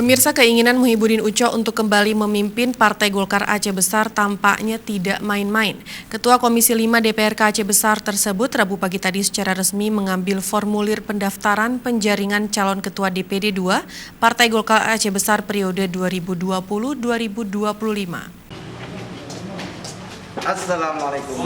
Pemirsa, keinginan Muhyiddin Uco untuk kembali memimpin Partai Golkar Aceh Besar tampaknya tidak main-main. Ketua Komisi 5 DPRK Aceh Besar tersebut Rabu pagi tadi secara resmi mengambil formulir pendaftaran penjaringan calon Ketua DPD 2 Partai Golkar Aceh Besar periode 2020-2025. Assalamualaikum.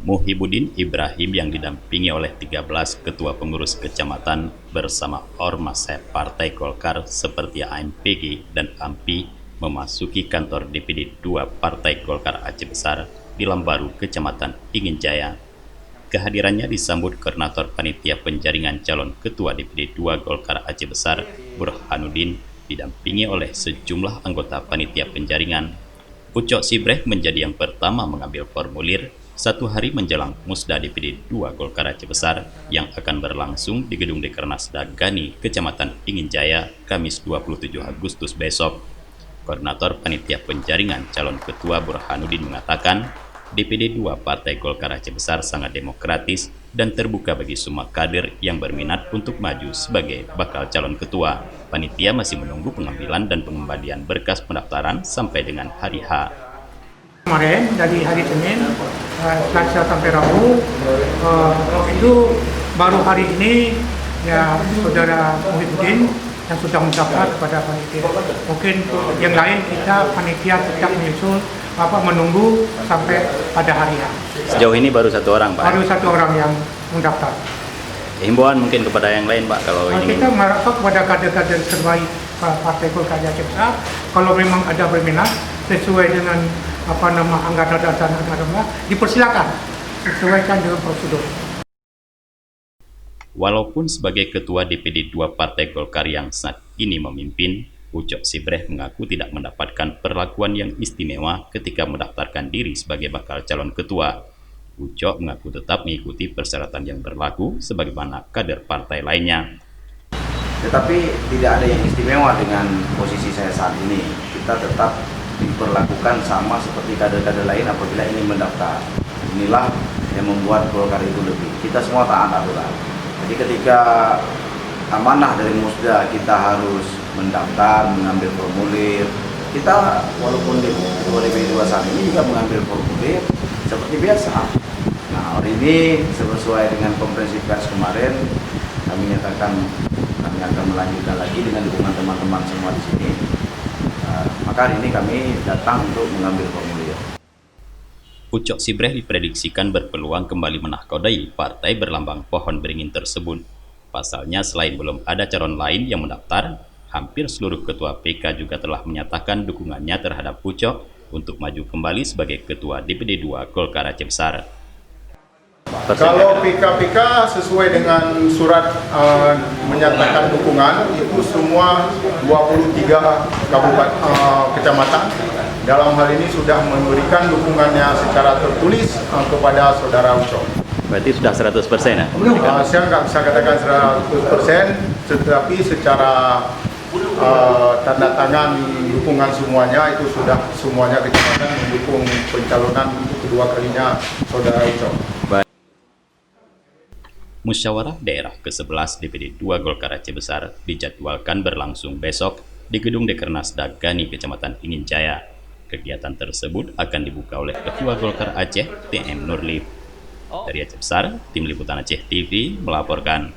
Muhyiddin Ibrahim yang didampingi oleh 13 ketua pengurus kecamatan bersama ormas Partai Golkar seperti AMPG dan AMPI memasuki kantor DPD 2 Partai Golkar Aceh Besar di Lambaru, Kecamatan Ingin Jaya. Kehadirannya disambut Koordinator Panitia Penjaringan Calon Ketua DPD 2 Golkar Aceh Besar, Burhanuddin, didampingi oleh sejumlah anggota Panitia Penjaringan. Uco Sibreh menjadi yang pertama mengambil formulir satu hari menjelang Musda DPD 2 Golkar Aceh Besar yang akan berlangsung di Gedung Dekernas Dagani, Kecamatan Ingin Jaya, Kamis 27 Agustus besok. Koordinator Panitia Penjaringan Calon Ketua Burhanuddin mengatakan, DPD 2 Partai Golkar Aceh Besar sangat demokratis dan terbuka bagi semua kader yang berminat untuk maju sebagai bakal calon ketua. Panitia masih menunggu pengambilan dan pengembalian berkas pendaftaran sampai dengan hari H. Kemarin dari hari Senin, Selasa sampai Rabu, itu baru hari ini ya saudara Muhyiddin yang sudah mendaftar kepada panitia. Mungkin yang lain kita panitia tetap menyusul menunggu sampai pada hari H. Sejauh ini baru satu orang, Pak? Baru satu orang yang mendaftar. Himbauan mungkin kepada yang lain, Pak, kalau ini. Kita mengharapkan kepada kader-kader terbaik Partai Golkar Aceh Besar, kalau memang ada berminat sesuai dengan anggaran dasar negara, dipersilakan sesuaikan dengan prosedur. Walaupun sebagai Ketua DPD 2 Partai Golkar yang saat ini memimpin, Uco Sibreh mengaku tidak mendapatkan perlakuan yang istimewa ketika mendaftarkan diri sebagai bakal calon ketua. Uco mengaku tetap mengikuti persyaratan yang berlaku sebagaimana kader partai lainnya. Tetapi tidak ada yang istimewa dengan posisi saya saat ini. Kita tetap diperlakukan sama seperti kader-kader lain apabila ingin mendaftar. Inilah yang membuat Golkar itu lebih. Kita semua taat aturan. Jadi ketika amanah dari Musda kita harus mendaftar, mengambil formulir. Kita walaupun di Ketua DPD 2 saat ini juga mengambil formulir seperti biasa. Nah, hari ini sesuai dengan konferensi pers kemarin kami nyatakan kami akan melanjutkan lagi dengan dukungan teman-teman semua di sini. Maka hari ini kami datang untuk mengambil formulir. Uco Sibreh diprediksikan berpeluang kembali menahkodai partai berlambang pohon beringin tersebut. Pasalnya selain belum ada calon lain yang mendaftar, hampir seluruh ketua PK juga telah menyatakan dukungannya terhadap Uco untuk maju kembali sebagai Ketua DPD 2 Golkar Aceh Besar. Kalau PK sesuai dengan surat menyatakan dukungan itu semua 23 kecamatan dalam hal ini sudah memberikan dukungannya secara tertulis kepada saudara Uco. Berarti sudah 100% ya? Saya nggak bisa katakan 100%, tetapi secara tanda tangan dukungan semuanya itu sudah semuanya kecamatan mendukung pencalonan untuk kedua kalinya saudara Uco. Musyawarah Daerah ke-11 DPD 2 Golkar Aceh Besar dijadwalkan berlangsung besok di Gedung Dekernas Dagani, Kecamatan Ingin Jaya. Kegiatan tersebut akan dibuka oleh Ketua Golkar Aceh, TM Nurlif. Dari Aceh Besar, Tim Liputan Aceh TV melaporkan.